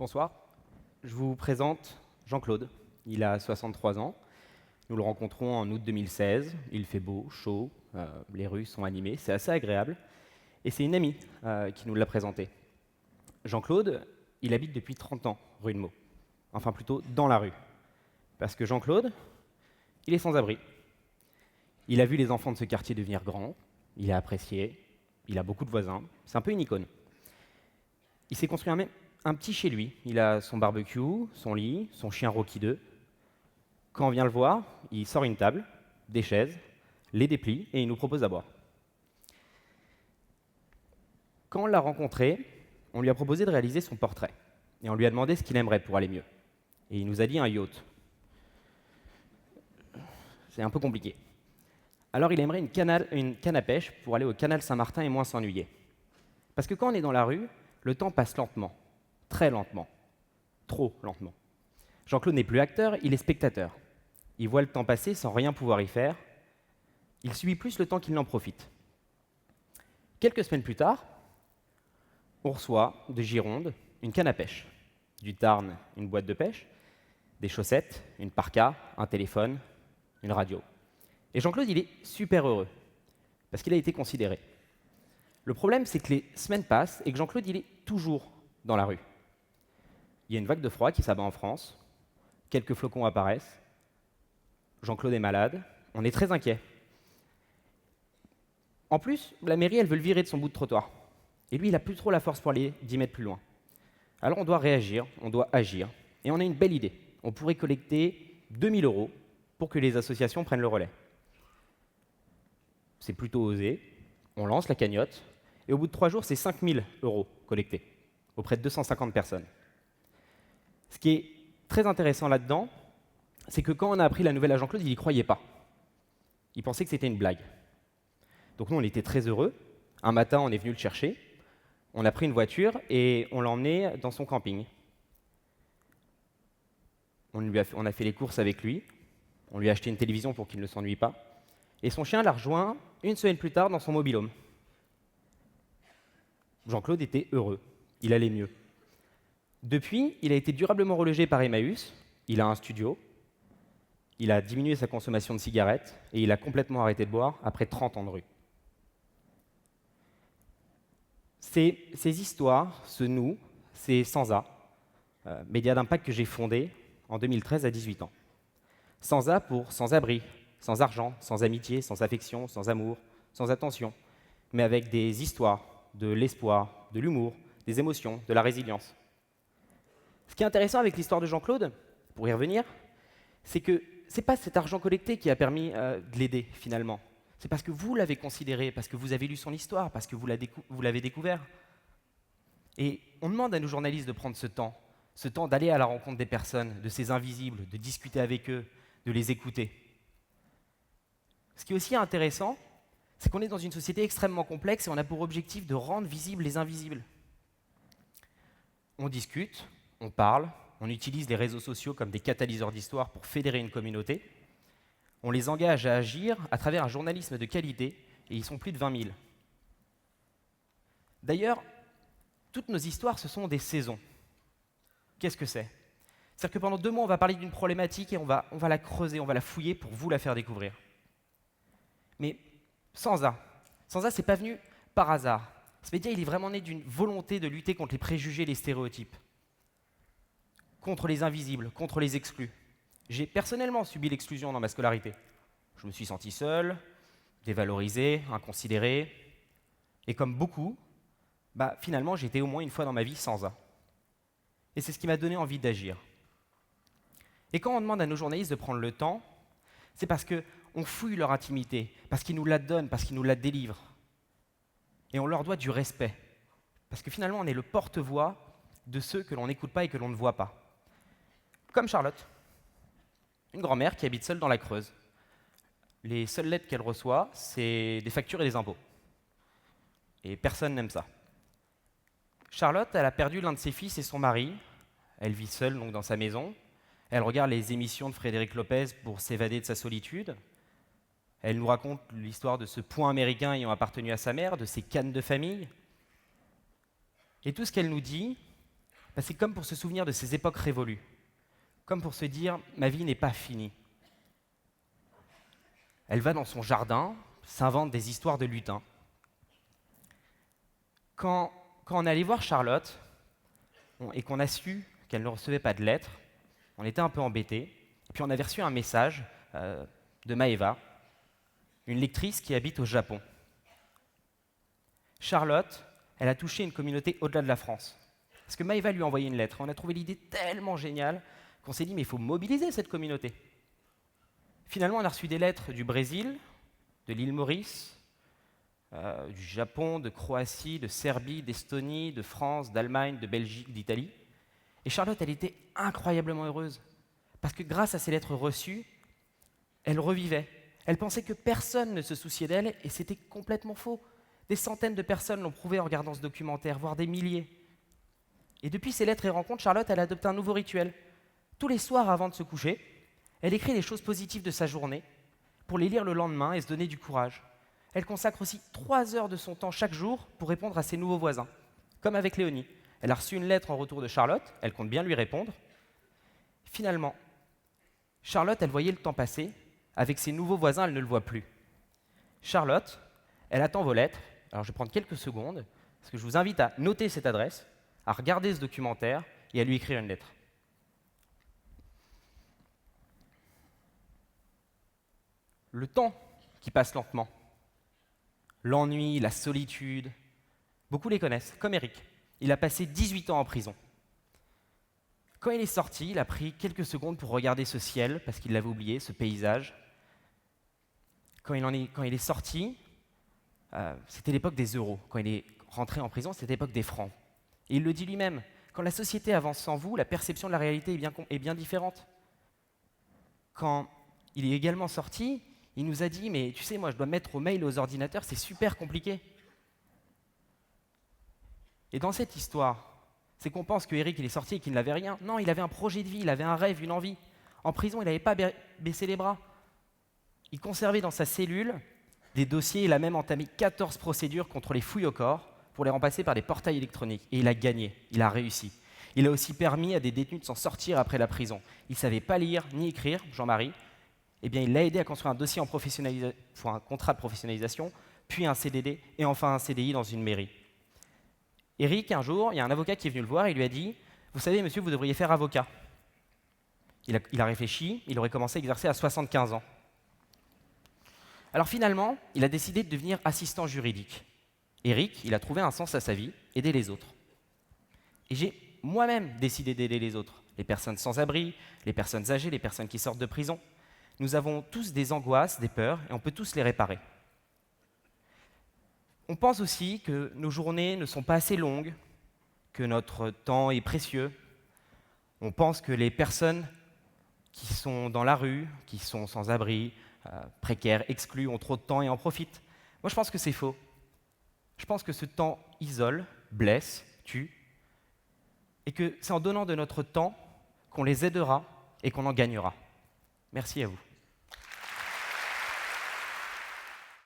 Bonsoir, je vous présente Jean-Claude. Il a 63 ans. Nous le rencontrons en août 2016. Il fait beau, chaud, les rues sont animées, c'est assez agréable. Et c'est une amie qui nous l'a présenté. Jean-Claude, il habite depuis 30 ans rue de Meaux. Enfin plutôt dans la rue. Parce que Jean-Claude, il est sans abri. Il a vu les enfants de ce quartier devenir grands, il a apprécié, il a beaucoup de voisins, c'est un peu une icône. Il s'est construit un petit chez lui. Il a son barbecue, son lit, son chien Rocky 2. Quand on vient le voir, il sort une table, des chaises, les déplie et il nous propose à boire. Quand on l'a rencontré, on lui a proposé de réaliser son portrait. Et on lui a demandé ce qu'il aimerait pour aller mieux. Et il nous a dit un yacht. C'est un peu compliqué. Alors il aimerait une canne à pêche pour aller au canal Saint-Martin et moins s'ennuyer. Parce que quand on est dans la rue, le temps passe lentement, très lentement, trop lentement. Jean-Claude n'est plus acteur, il est spectateur. Il voit le temps passer sans rien pouvoir y faire. Il subit plus le temps qu'il n'en profite. Quelques semaines plus tard, on reçoit de Gironde une canne à pêche, du Tarn une boîte de pêche, des chaussettes, une parka, un téléphone, une radio. Et Jean-Claude, il est super heureux, parce qu'il a été considéré. Le problème, c'est que les semaines passent et que Jean-Claude, il est toujours dans la rue. Il y a une vague de froid qui s'abat en France, quelques flocons apparaissent, Jean-Claude est malade, on est très inquiet. En plus, la mairie, elle veut le virer de son bout de trottoir. Et lui, il n'a plus trop la force pour aller 10 mètres plus loin. Alors on doit réagir, on doit agir. Et on a une belle idée. On pourrait collecter 2000 € pour que les associations prennent le relais. C'est plutôt osé. On lance la cagnotte. Et au bout de 3 jours, c'est 5000 € collectés auprès de 250 personnes. Ce qui est très intéressant là-dedans, c'est que quand on a appris la nouvelle à Jean-Claude, il n'y croyait pas. Il pensait que c'était une blague. Donc nous, on était très heureux. Un matin, on est venu le chercher. On a pris une voiture et on l'a emmené dans son camping. On a fait les courses avec lui. On lui a acheté une télévision pour qu'il ne s'ennuie pas. Et son chien l'a rejoint une semaine plus tard dans son mobil-home. Jean-Claude était heureux. Il allait mieux. Depuis, il a été durablement relogé par Emmaüs. Il a un studio. Il a diminué sa consommation de cigarettes et il a complètement arrêté de boire après 30 ans de rue. Ces histoires, ce nous, c'est Sansa, média d'impact que j'ai fondé en 2013 à 18 ans. Sansa pour sans-abri, sans argent, sans amitié, sans affection, sans amour, sans attention, mais avec des histoires, de l'espoir, de l'humour, des émotions, de la résilience. Ce qui est intéressant avec l'histoire de Jean-Claude, pour y revenir, c'est que ce n'est pas cet argent collecté qui a permis de l'aider finalement. C'est parce que vous l'avez considéré, parce que vous avez lu son histoire, parce que vous l'avez découvert. Et on demande à nos journalistes de prendre ce temps d'aller à la rencontre des personnes, de ces invisibles, de discuter avec eux, de les écouter. Ce qui est aussi intéressant, c'est qu'on est dans une société extrêmement complexe et on a pour objectif de rendre visibles les invisibles. On discute, on parle, on utilise les réseaux sociaux comme des catalyseurs d'histoire pour fédérer une communauté. On les engage à agir à travers un journalisme de qualité, et ils sont plus de 20 000. D'ailleurs, toutes nos histoires, ce sont des saisons. Qu'est-ce que c'est? C'est-à-dire que pendant 2 mois, on va parler d'une problématique et on va la creuser, on va la fouiller pour vous la faire découvrir. Mais Sansa, c'est pas venu par hasard. Ce média, il est vraiment né d'une volonté de lutter contre les préjugés et les stéréotypes, contre les invisibles, contre les exclus. J'ai personnellement subi l'exclusion dans ma scolarité. Je me suis senti seul, dévalorisé, inconsidéré. Et comme beaucoup, finalement, j'ai été au moins une fois dans ma vie sans ça. Et c'est ce qui m'a donné envie d'agir. Et quand on demande à nos journalistes de prendre le temps, c'est parce qu'on fouille leur intimité, parce qu'ils nous la donnent, parce qu'ils nous la délivrent. Et on leur doit du respect. Parce que finalement, on est le porte-voix de ceux que l'on n'écoute pas et que l'on ne voit pas. Comme Charlotte. Une grand-mère qui habite seule dans la Creuse. Les seules lettres qu'elle reçoit, c'est des factures et des impôts. Et personne n'aime ça. Charlotte, elle a perdu l'un de ses fils et son mari. Elle vit seule donc dans sa maison. Elle regarde les émissions de Frédéric Lopez pour s'évader de sa solitude. Elle nous raconte l'histoire de ce point américain ayant appartenu à sa mère, de ses cannes de famille. Et tout ce qu'elle nous dit, bah, c'est comme pour se souvenir de ces époques révolues, comme pour se dire « ma vie n'est pas finie ». Elle va dans son jardin, s'invente des histoires de lutins. Quand on est allé voir Charlotte et qu'on a su qu'elle ne recevait pas de lettres, on était un peu embêtés. Puis on avait reçu un message de Maëva, une lectrice qui habite au Japon. Charlotte, elle a touché une communauté au-delà de la France. Parce que Maëva lui a envoyé une lettre. On a trouvé l'idée tellement géniale qu'on s'est dit mais il faut mobiliser cette communauté. Finalement, on a reçu des lettres du Brésil, de l'île Maurice, du Japon, de Croatie, de Serbie, d'Estonie, de France, d'Allemagne, de Belgique, d'Italie. Et Charlotte, elle était incroyablement heureuse. Parce que grâce à ces lettres reçues, elle revivait. Elle pensait que personne ne se souciait d'elle, et c'était complètement faux. Des centaines de personnes l'ont prouvé en regardant ce documentaire, voire des milliers. Et depuis ces lettres et rencontres, Charlotte, elle a adopté un nouveau rituel. Tous les soirs avant de se coucher, elle écrit les choses positives de sa journée pour les lire le lendemain et se donner du courage. Elle consacre aussi 3 heures de son temps chaque jour pour répondre à ses nouveaux voisins. Comme avec Léonie. Elle a reçu une lettre en retour de Charlotte, elle compte bien lui répondre. Finalement, Charlotte, elle voyait le temps passer. Avec ses nouveaux voisins, elle ne le voit plus. Charlotte, elle attend vos lettres. Alors je vais prendre quelques secondes, parce que je vous invite à noter cette adresse, à regarder ce documentaire et à lui écrire une lettre. Le temps qui passe lentement, l'ennui, la solitude, beaucoup les connaissent, comme Eric. Il a passé 18 ans en prison. Quand il est sorti, il a pris quelques secondes pour regarder ce ciel, parce qu'il l'avait oublié, ce paysage. Quand il est sorti, c'était l'époque des euros. Quand il est rentré en prison, c'était l'époque des francs. Et il le dit lui-même, quand la société avance sans vous, la perception de la réalité est bien différente. Quand il est également sorti, il nous a dit « mais tu sais, moi je dois mettre aux mails aux ordinateurs, c'est super compliqué ». Et dans cette histoire, c'est qu'on pense que Eric il est sorti et qu'il n'avait rien. Non, il avait un projet de vie, il avait un rêve, une envie. En prison, il n'avait pas baissé les bras. Il conservait dans sa cellule des dossiers, il a même entamé 14 procédures contre les fouilles au corps pour les remplacer par des portails électroniques. Et il a gagné, il a réussi. Il a aussi permis à des détenus de s'en sortir après la prison. Il ne savait pas lire ni écrire, Jean-Marie. Eh bien, il l'a aidé à construire un dossier pour un contrat de professionnalisation, puis un CDD, et enfin un CDI dans une mairie. Eric, un jour, il y a un avocat qui est venu le voir et il lui a dit « Vous savez, monsieur, vous devriez faire avocat. » Il a réfléchi, il aurait commencé à exercer à 75 ans. Alors finalement, il a décidé de devenir assistant juridique. Eric, il a trouvé un sens à sa vie, aider les autres. Et j'ai moi-même décidé d'aider les autres, les personnes sans abri, les personnes âgées, les personnes qui sortent de prison. Nous avons tous des angoisses, des peurs, et on peut tous les réparer. On pense aussi que nos journées ne sont pas assez longues, que notre temps est précieux. On pense que les personnes qui sont dans la rue, qui sont sans abri, précaires, exclus, ont trop de temps et en profitent. Moi, je pense que c'est faux. Je pense que ce temps isole, blesse, tue, et que c'est en donnant de notre temps qu'on les aidera et qu'on en gagnera. Merci à vous.